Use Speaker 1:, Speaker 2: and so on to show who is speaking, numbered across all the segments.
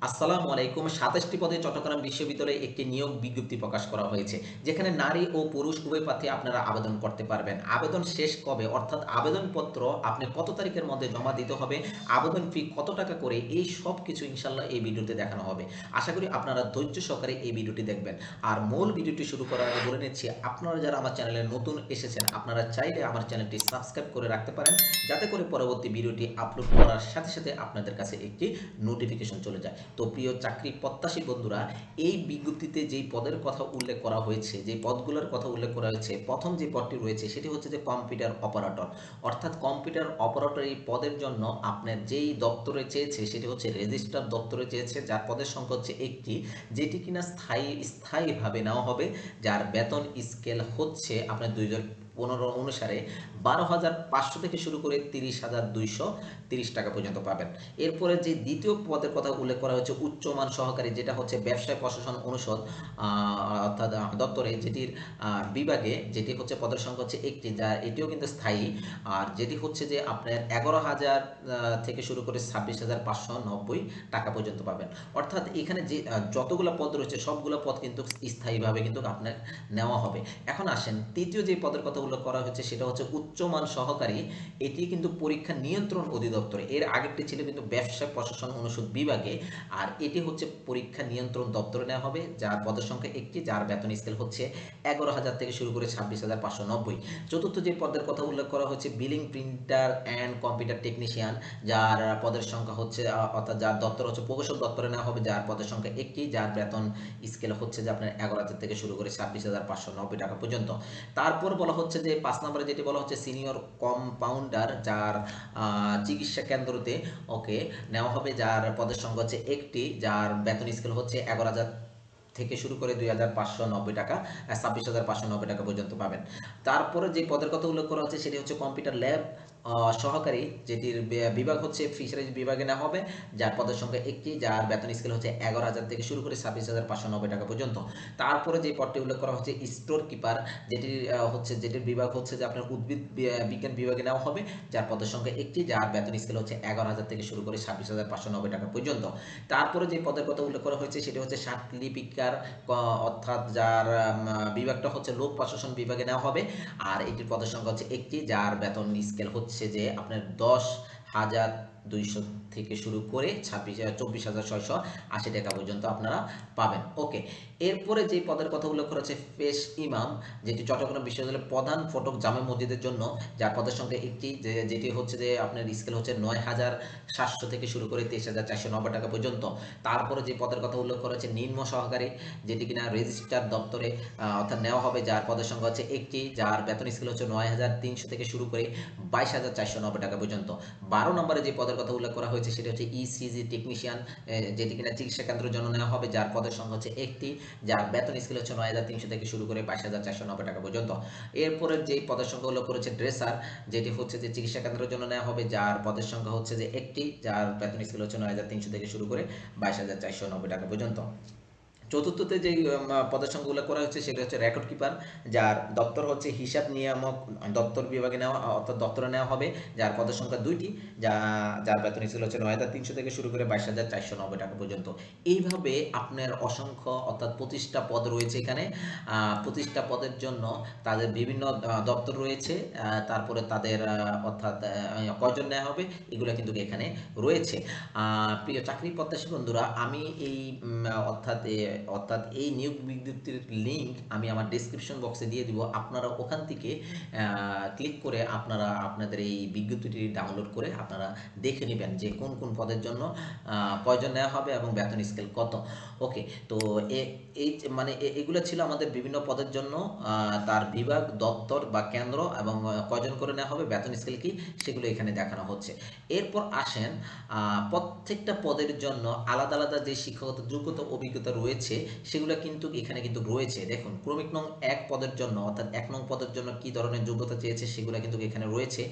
Speaker 1: আসসালামু আলাইকুম। ২৭টি পদে চট্টগ্রাম বিশ্ববিদ্যালয়ে একটি নিয়োগ বিজ্ঞপ্তি প্রকাশ করা হয়েছে। যেখানে নারী ও পুরুষ উভয় প্রার্থী আপনারা আবেদন করতে পারবেন। আবেদন শেষ কবে? অর্থাৎ আবেদনপত্র আপনি কত তারিখের মধ্যে জমা দিতে হবে? আবেদন ফি কত টাকা করে? এই সব কিছু ইনশাআল্লাহ এই ভিডিওতে দেখানো হবে। আশা করি আপনারা ধৈর্য সহকারে এই ভিডিওটি দেখবেন। আর মূল ভিডিওটি শুরু করার আগে বলে নিচ্ছি, আপনারা যারা আমার চ্যানেলে নতুন এসেছেন, আপনারা চাইলে আমার চ্যানেলটি সাবস্ক্রাইব করে রাখতে পারেন, যাতে করে পরবর্তী ভিডিওটি আপলোড করার সাথে সাথে আপনাদের কাছে একটি নোটিফিকেশন চলে যায়। তো প্রিয় চাকরি প্রত্যাশী বন্ধুরা, এই বিজ্ঞপ্তিতে যেই পদের কথা উল্লেখ করা হয়েছে, যেই পদগুলোর কথা উল্লেখ করা হয়েছে, প্রথম যে পদটি রয়েছে সেটি হচ্ছে যে কম্পিউটার অপারেটর। অর্থাৎ কম্পিউটার অপারেটর এই পদের জন্য আপনার যেই দপ্তরে চেয়েছে সেটি হচ্ছে রেজিস্ট্রার দপ্তরে চেয়েছে, যার পদের সংখ্যা হচ্ছে একটি, যেটি কিনা স্থায়ীভাবে নেওয়া হবে, যার বেতন স্কেল হচ্ছে আপনার 2015 অনুসারে 12,500 থেকে শুরু করে 30,230 টাকা পর্যন্ত পাবেন। এরপরে যে দ্বিতীয় পদের কথা উল্লেখ করা হচ্ছে উচ্চমান সহকারী, যেটা হচ্ছে ব্যবসায় প্রশাসন অনুষদ অর্থাৎ দপ্তরে, যেটির বিভাগে, যেটি হচ্ছে পদের সংখ্যা হচ্ছে একটি, যা এটিও কিন্তু স্থায়ী। আর যেটি হচ্ছে যে আপনার 11,000 থেকে শুরু করে 26,590 টাকা পর্যন্ত পাবেন। অর্থাৎ এখানে যে যতগুলো পদ রয়েছে সবগুলো পদ কিন্তু স্থায়ীভাবে কিন্তু আপনার নেওয়া হবে। এখন আসেন, তৃতীয় যে পদের কথা উল্লেখ করা হচ্ছে সেটা হচ্ছে উচ্চমান সহকারী। এটি কিন্তু পরীক্ষা নিয়ন্ত্রণ অধিদপ্তরে, এর আগেরটি ছিল কিন্তু ব্যবসা প্রশাসন অনুষদ বিভাগে, আর এটি হচ্ছে পরীক্ষা নিয়ন্ত্রণ দপ্তরে নেওয়া হবে, যার পদের সংখ্যা একটি, যার বেতন স্কেল হচ্ছে 11,000 থেকে শুরু করে 26,590। চতুর্থ যে পদের কথা উল্লেখ করা হচ্ছে billing printer and computer technician, যার পদের সংখ্যা হচ্ছে অর্থাৎ যার দপ্তর হচ্ছে প্রকৌশল দপ্তরে নেওয়া হবে, যার পদের সংখ্যা একটি, যার বেতন স্কেল হচ্ছে যে আপনার 11,000 থেকে শুরু করে 26,590 টাকা পর্যন্ত। তারপর বলা হচ্ছে যে 5 নম্বরে যেটি বলা হচ্ছে সিনিয়র কম্পাউন্ডার, যার চিকিৎসা কেন্দ্রতে ওকে নেওয়া হবে, যার পদের সংখ্যা হচ্ছে একটি, যার বেতন স্কেল হচ্ছে 11,000 থেকে শুরু করে 2,590 টাকা, 26,590 টাকা পর্যন্ত পাবেন। তারপরে যে পদের কথা উল্লেখ করা হচ্ছে সেটি হচ্ছে কম্পিউটার ল্যাব সহকারী, যেটির বিভাগ হচ্ছে ফিশারিজ বিভাগে নেওয়া হবে, যার পদের সংখ্যা একটি, যার বেতন স্কেল হচ্ছে 11,000 থেকে শুরু করে 26,590 টাকা পর্যন্ত। তারপরে যে পদটি উল্লেখ করা হচ্ছে স্টোর কিপার, যেটির বিভাগ হচ্ছে যে আপনার উদ্ভিদ বিজ্ঞান বিভাগে নেওয়া হবে, যার পদের সংখ্যা একটি, যার বেতন স্কেল হচ্ছে 11,000 থেকে শুরু করে 26,590 টাকা পর্যন্ত। তারপরে যে পদের কথা উল্লেখ করা হয়েছে সেটি হচ্ছে সাতলিপিকার, অর্থাৎ যার বিভাগটা হচ্ছে লোক প্রশাসন বিভাগে নেওয়া হবে, আর এটির পদের সংখ্যা হচ্ছে একটি, যার বেতন স্কেল হচ্ছে যে আপনার 10,200 থেকে শুরু করে 24,680 টাকা পর্যন্ত আপনারা পাবেন। ওকে, এরপরে যে পদের কথা উল্লেখ করা হচ্ছে পেশ ইমাম, যেটি চট্টগ্রাম বিশ্ববিদ্যালয়ের প্রধান ফটক জামে মসজিদের জন্য, যার পদের সংখ্যা একটি, যেটি হচ্ছে যে আপনার স্কেল হচ্ছে 9,700 থেকে শুরু করে 23,490 টাকা পর্যন্ত। তারপরে যে পদের কথা উল্লেখ করা হচ্ছে নিম্ন সহকারী, যেটি কিনা রেজিস্ট্রার দপ্তরে অর্থাৎ নেওয়া হবে, যার পদের সংখ্যা হচ্ছে একটি, যার বেতন স্কেল হচ্ছে 9,300 থেকে শুরু করে 22,490 টাকা পর্যন্ত। 12 নম্বরে যে পদের কথা উল্লেখ করা হয়েছে সেটি হচ্ছে ইসিজি টেকনিশিয়ান, যেটি কিনা চিকিৎসা কেন্দ্রের জন্য নেওয়া হবে, যার পদের সংখ্যা হচ্ছে একটি, যার বেতন স্কেল হচ্ছে 9,300 থেকে শুরু করে 22,490 টাকা পর্যন্ত। এরপরে যেই পদের সংখ্যা উল্লেখ করেছে ড্রেসার, যেটি হচ্ছে যে চিকিৎসা কেন্দ্রের জন্য নেওয়া হবে, যার পদের সংখ্যা হচ্ছে যে একটি, যার বেতন স্কেল হচ্ছে 9,300 থেকে শুরু করে 22,490 টাকা পর্যন্ত। চতুর্থতে যে পদের সংখ্যা উল্লেখ করা হচ্ছে সেটা হচ্ছে রেকর্ড কিপার, যার দপ্তর হচ্ছে হিসাব নিয়ামক দপ্তর বিভাগে নেওয়া, অর্থাৎ দপ্তরে নেওয়া হবে, যার পদের সংখ্যা দুইটি, যার বেতন স্কেল হচ্ছে 9,300 থেকে শুরু করে 22,490 টাকা পর্যন্ত। এইভাবে আপনার অসংখ্য অর্থাৎ 25টা পদ রয়েছে এখানে। 25টা পদের জন্য তাদের বিভিন্ন দপ্তর রয়েছে, তারপরে তাদের অর্থাৎ কয়জন নেওয়া হবে এগুলো কিন্তু এখানে রয়েছে। প্রিয় চাকরি প্রত্যাশী বন্ধুরা, আমি এই অর্থাৎ এই নিয়োগ বিজ্ঞপ্তির লিঙ্ক আমি আমার ডেসক্রিপশন বক্সে দিয়ে দিব। আপনারা ওখান থেকে ক্লিক করে আপনারা আপনাদের এই বিজ্ঞপ্তিটি ডাউনলোড করে আপনারা দেখে নেবেন যে কোন কোন পদের জন্য কয়জন নেওয়া হবে এবং বেতন স্কেল কত। ওকে, তো এই মানে এগুলো ছিল আমাদের বিভিন্ন পদের জন্য তার বিভাগ, দপ্তর বা কেন্দ্র এবং কয়জন করে নেওয়া হবে, বেতন স্কেল কি, সেগুলো এখানে দেখানো হচ্ছে। এরপর আসেন, প্রত্যেকটা পদের জন্য আলাদা আলাদা যে শিক্ষাগত যোগ্যতা অভিজ্ঞতা রয়েছে রয়েছে সেগুলো কিন্তু এখানে কিন্তু রয়েছে। দেখুন ক্রমিক নং 1 পদের জন্য অর্থাৎ 1 নং পদের জন্য কি ধরনের যোগ্যতা চেয়েছে সেগুলো কিন্তু এখানে রয়েছে,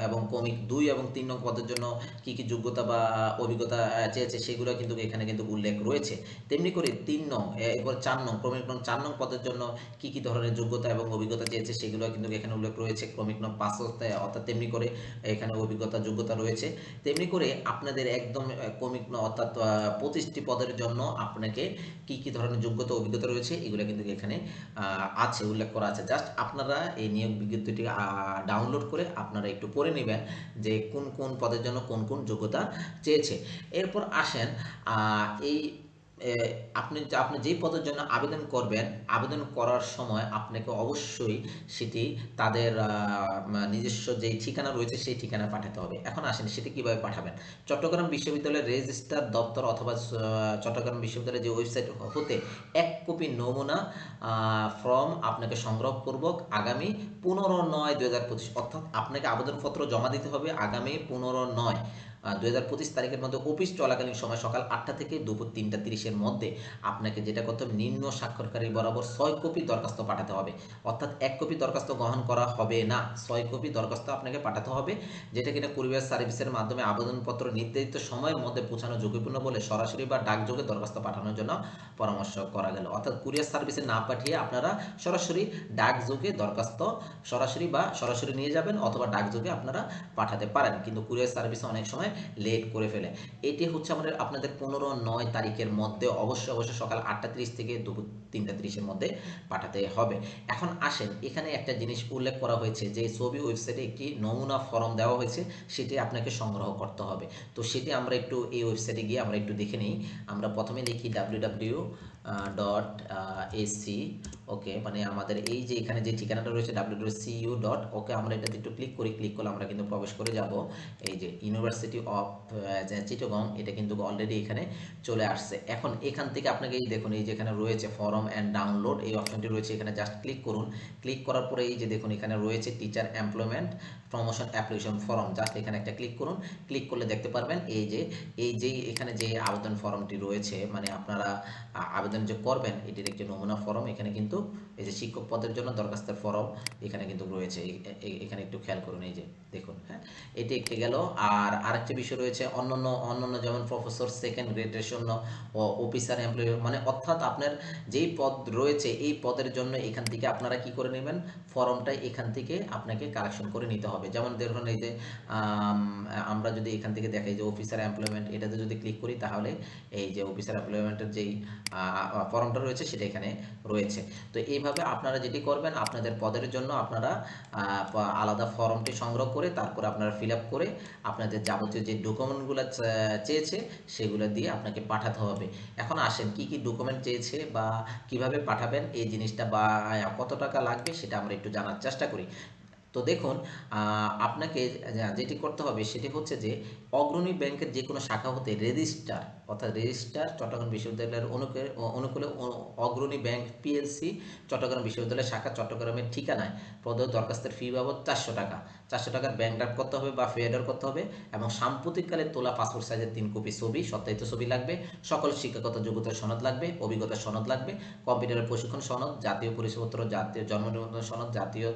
Speaker 1: এবং ক্রমিক 2 এবং 3 নং পদের জন্য কি কি যোগ্যতা বা অভিজ্ঞতা চেয়েছে সেগুলো কিন্তু এখানে কিন্তু উল্লেখ রয়েছে। তেমনি করে 3 নং এরপর 4 নং ক্রমিক নং 4 নং পদের জন্য কি কি ধরনের যোগ্যতা এবং অভিজ্ঞতা চেয়েছে সেগুলো কিন্তু এখানে উল্লেখ রয়েছে। ক্রমিক নং 5 অর্থাৎ তেমনি করে এখানে অভিজ্ঞতা যোগ্যতা রয়েছে। তেমনি করে আপনাদের একদম ক্রমিক অর্থাৎ 25টি পদের জন্য আপনাকে কি কি ধরনের যোগ্যতা অভিজ্ঞতা রয়েছে এগুলো কিন্তু এখানে আছে, উল্লেখ করা আছে। জাস্ট আপনারা এই নিয়োগ বিজ্ঞপ্তিটি ডাউনলোড করে আপনারা একটু পড়ে নেবেন যে কোন কোন পদের জন্য কোন কোন যোগ্যতা চেয়েছে। এরপর আসেন এই আপনি আপনি যেই পদের জন্য আবেদন করবেন, আবেদন করার সময় আপনাকে অবশ্যই সেটি তাদের নিজস্ব যেই ঠিকানা রয়েছে সেই ঠিকানা পাঠাতে হবে। এখন আসেন সেটি কিভাবে পাঠাবেন। চট্টগ্রাম বিশ্ববিদ্যালয়ের রেজিস্ট্রার দপ্তর অথবা চট্টগ্রাম বিশ্ববিদ্যালয়ের যে ওয়েবসাইট হতে 1 কপি নমুনা ফর্ম আপনাকে সংগ্রহপূর্বক আগামী 15/9/2025 অর্থাৎ আপনাকে আবেদনপত্র জমা দিতে হবে আগামী 15/9/2025 তারিখের মধ্যে অফিস চলাকালীন সময় সকাল 8টা থেকে দুপুর 3টা 30-এর মধ্যে আপনাকে যেটা করতে হবে নিম্ন স্বাক্ষরকারী বরাবর 6 কপি দরখাস্ত পাঠাতে হবে। অর্থাৎ 1 কপি দরখাস্ত গ্রহণ করা হবে না, 6 কপি দরখাস্ত আপনাকে পাঠাতে হবে, যেটা কিনা কুরিয়ার সার্ভিসের মাধ্যমে আবেদনপত্র নির্ধারিত সময়ের মধ্যে পৌঁছানো ঝুঁকিপূর্ণ বলে সরাসরি বা ডাকযোগে দরখাস্ত পাঠানোর জন্য পরামর্শ করা গেল। অর্থাৎ কুরিয়ার সার্ভিসে না পাঠিয়ে আপনারা সরাসরি ডাকযোগে দরখাস্ত সরাসরি নিয়ে যাবেন অথবা ডাকযোগে আপনারা পাঠাতে পারেন, কিন্তু কুরিয়ার সার্ভিসে অনেক সময় লেট করে ফেলে। এটি হচ্ছে আপনাদের 15/9 তারিখের মধ্যে অবশ্যই সকাল 8টা 30 থেকে দুপুর 3টা 30-এর মধ্যে পাঠাতে হবে। এখন আসেন এখানে একটা জিনিস উল্লেখ করা হয়েছে যে ছবি ওয়েবসাইটে একটি নমুনা ফর্ম দেওয়া হয়েছে, সেটি আপনাকে সংগ্রহ করতে হবে। তো সেটি আমরা একটু এই ওয়েবসাইটে গিয়ে আমরা একটু দেখে নিই। আমরা প্রথমে দেখি www.ac ওকে, মানে আমাদের এই যে এখানে যে ঠিকানাটা রয়েছে www.cu. ওকে, আমরা এটাতে একটু ক্লিক করলে আমরা কিন্তু প্রবেশ করে যাব এই যে ইউনিভার্সিটি অফ চিটাগং, এটা কিন্তু অলরেডি এখানে চলে আসছে। এখন এখান থেকে আপনাকে এই দেখুন এই যে এখানে রয়েছে ফর্ম অ্যান্ড ডাউনলোড, এই অপশনটি রয়েছে, এখানে জাস্ট ক্লিক করুন। ক্লিক করার পরে এই যে দেখুন এখানে রয়েছে teacher employment promotion application form, just এখানে একটা ক্লিক করুন। ক্লিক করলে দেখতে পারবেন এই যে এখানে যে আবেদন ফর্মটি রয়েছে, মানে আপনারা আবেদন যে করবেন এটির একটি নমুনা ফর্ম এখানে কিন্তু এই যে শিক্ষক পদের জন্য দরখাস্তের ফর্ম এখানে কিন্তু রয়েছে। এখানে একটু খেয়াল করুন এই যে দেখুন, হ্যাঁ এটি একটি গেল। আর আরেকটি বিষয় রয়েছে অন্যান্য যেমন প্রফেসর সেকেন্ড গ্রেডের জন্য অফিসার এমপ্লয়ি, মানে অর্থাৎ আপনার যেই পদ রয়েছে এই পদের জন্য এখান থেকে আপনারা কি করে নেবেন, ফর্মটা এখান থেকে আপনাকে কালেকশন করে নিতে হবে। যেমন দেখুন এই যে আমরা যদি এখান থেকে দেখাই যে অফিসার এমপ্লয়মেন্ট, এটাতে যদি ক্লিক করি তাহলে এই যে অফিসার এমপ্লয়মেন্টের যেই ফর্মটা রয়েছে সেটা এখানে রয়েছে। তো এইভাবে আপনারা যেটি করবেন আপনাদের পদের জন্য আপনারা আলাদা ফর্মটি সংগ্রহ করে তারপর আপনারা ফিল আপ করে আপনাদের যাবতীয় যে ডকুমেন্টগুলো চেয়েছে সেগুলো দিয়ে আপনাকে পাঠাতে হবে। এখন আসেন কি কি ডকুমেন্ট চেয়েছে বা কিভাবে পাঠাবেন এই জিনিসটা বা কত টাকা লাগবে সেটা আমরা একটু জানার চেষ্টা করি। তো দেখুন আপনাকে যেটি করতে হবে সেটি হচ্ছে যে অগ্রণী ব্যাংকের যে কোনো শাখা হতে রেজিস্টার অর্থাৎ রেজিস্টার চট্টগ্রাম বিশ্ববিদ্যালয়ের অনুকূলে অগ্রণী ব্যাংক পিএলসি চট্টগ্রাম বিশ্ববিদ্যালয়ের শাখা চট্টগ্রামের ঠিকানায় প্রদত্ত দরখাস্তের ফি বাবদ 400 টাকা, 400 টাকার ব্যাংক ড্রাফট করতে হবে বা ফেয়ার করতে হবে, এবং সাম্প্রতিককালে তোলা পাসপোর্ট সাইজের 3 কপি ছবি, সত্যায়িত ছবি লাগবে, সকল শিক্ষাগত যোগ্যতার সনদ লাগবে, অভিজ্ঞতার সনদ লাগবে, কম্পিউটারের প্রশিক্ষণ সনদ, জাতীয় পরিচয়পত্র, জাতীয় জন্ম নিবন্ধন সনদ, জাতীয়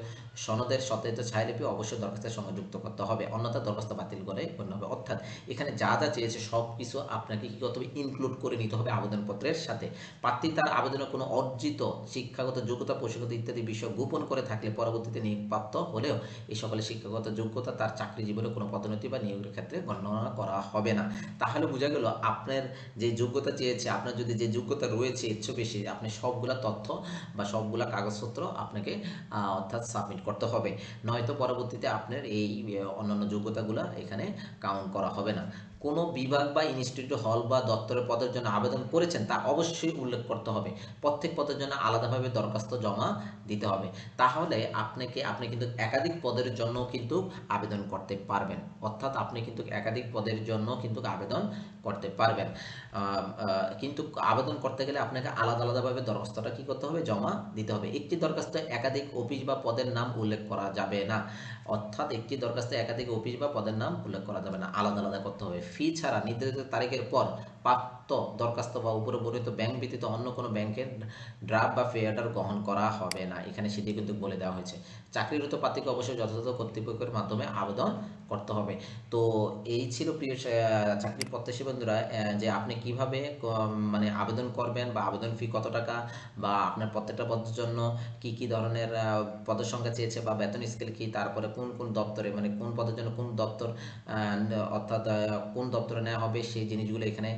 Speaker 1: সনদের সত্যায়িত ছায়ালিপি অবশ্যই দরখাস্তের সঙ্গে যুক্ত করতে হবে, অন্যথা দরখাস্ত বাতিল করে গণ্য হবে। অর্থাৎ এখানে যা যা চেয়েছে সব কিছু আপনাকে কি করতে হবে, ইনক্লুড করে নিতে হবে আবেদনপত্রের সাথে। প্রার্থী তার আবেদনে কোনো অর্জিত শিক্ষাগত যোগ্যতা, প্রশিক্ষণ ইত্যাদি বিষয় গোপন করে থাকলে পরবর্তীতে নিয়োগপ্রাপ্ত হলেও এই সকলের শিক্ষাগত যোগ্যতা তার চাকরি জীবনে কোনো পদোন্নতি বা নিয়োগের ক্ষেত্রে গণনা করা হবে না। তাহলে বোঝা গেল আপনার যে যোগ্যতা চেয়েছে, আপনার যদি যে যোগ্যতা রয়েছে এর চেয়ে বেশি, আপনি সবগুলা তথ্য বা সবগুলা কাগজপত্র আপনাকে অর্থাৎ সাবমিট করতে হবে, নয়তো পরবর্তীতে আপনার এই অন্যান্য যোগ্যতাগুলো এখানে কাউন্ট করা হবে না। কোনো বিভাগ বা ইনস্টিটিউট হল বা দপ্তরের পদের জন্য আবেদন করেছেন তা অবশ্যই উল্লেখ করতে হবে। প্রত্যেক পদের জন্য আলাদাভাবে দরখাস্ত জমা দিতে হবে। তাহলে আপনি কিন্তু একাধিক পদের জন্য কিন্তু আবেদন করতে পারবেন। অর্থাৎ আপনি কিন্তু একাধিক পদের জন্য কিন্তু আবেদন করতে পারবেন। কিন্তু আবেদন করতে গেলে আপনাকে আলাদাভাবে দরখাস্তটা কি করতে হবে, জমা দিতে হবে। একটি দরখাস্তে একাধিক অফিস বা পদের নাম উল্লেখ করা যাবে না। অর্থাৎ একটি দরখাস্তে একাধিক অফিস বা পদের নাম উল্লেখ করা যাবে না, আলাদা করতে হবে। ফি ছাড়া নির্ধারিত তারিখের পর প্রাপ্ত দরখাস্ত বা উপরে বর্ণিত ব্যাংক ব্যতীত অন্য কোনো ব্যাংকের ড্রাফট বা পে অর্ডার গ্রহণ করা হবে না। এখানে সেটি কিন্তু বলে দেওয়া হয়েছে। চাকরিরত প্রার্থীকে অবশ্যই যথাযথ কর্তৃপক্ষের মাধ্যমে আবেদন করতে হবে। তো এই ছিল প্রিয় চাকরি প্রত্যাশী বন্ধুরা, যে আপনি কিভাবে মানে আবেদন করবেন বা আবেদন ফি কত টাকা, বা আপনার প্রত্যেকটা পদের জন্য কি কি ধরনের পদের সংখ্যা চেয়েছে বা বেতন স্কেল কি, তারপরে কোন কোন দপ্তরে মানে কোন পদের জন্য কোন দপ্তর অর্থাৎ কোন দপ্তরে নেওয়া হবে সেই জিনিসগুলো এখানে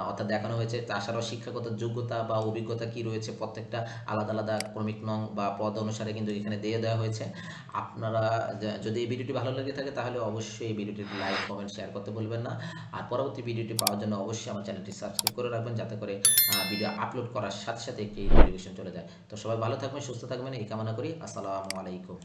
Speaker 1: অর্থাৎ দেখানো হয়েছে। তাছাড়াও শিক্ষাগত যোগ্যতা বা অভিজ্ঞতা কি রয়েছে প্রত্যেকটা আলাদা আলাদা ক্রমিক নং বা পদ অনুসারে কিন্তু এখানে দিয়ে দেওয়া হয়েছে। আপনারা যদি এই ভিডিওটি ভালো লেগে থাকে তাহলে অবশ্যই এই ভিডিওটি লাইক কমেন্ট শেয়ার করতে ভুলবেন না। আর পরবর্তী ভিডিওটি পাওয়ার জন্য অবশ্যই আমার চ্যানেলটি সাবস্ক্রাইব করে রাখবেন, যাতে করে ভিডিও আপলোড করার সাথে সাথে একটি নোটিফিকেশন চলে যায়। তো সবাই ভালো থাকবেন, সুস্থ থাকবেন এই কামনা করি। আসসালামু আলাইকুম।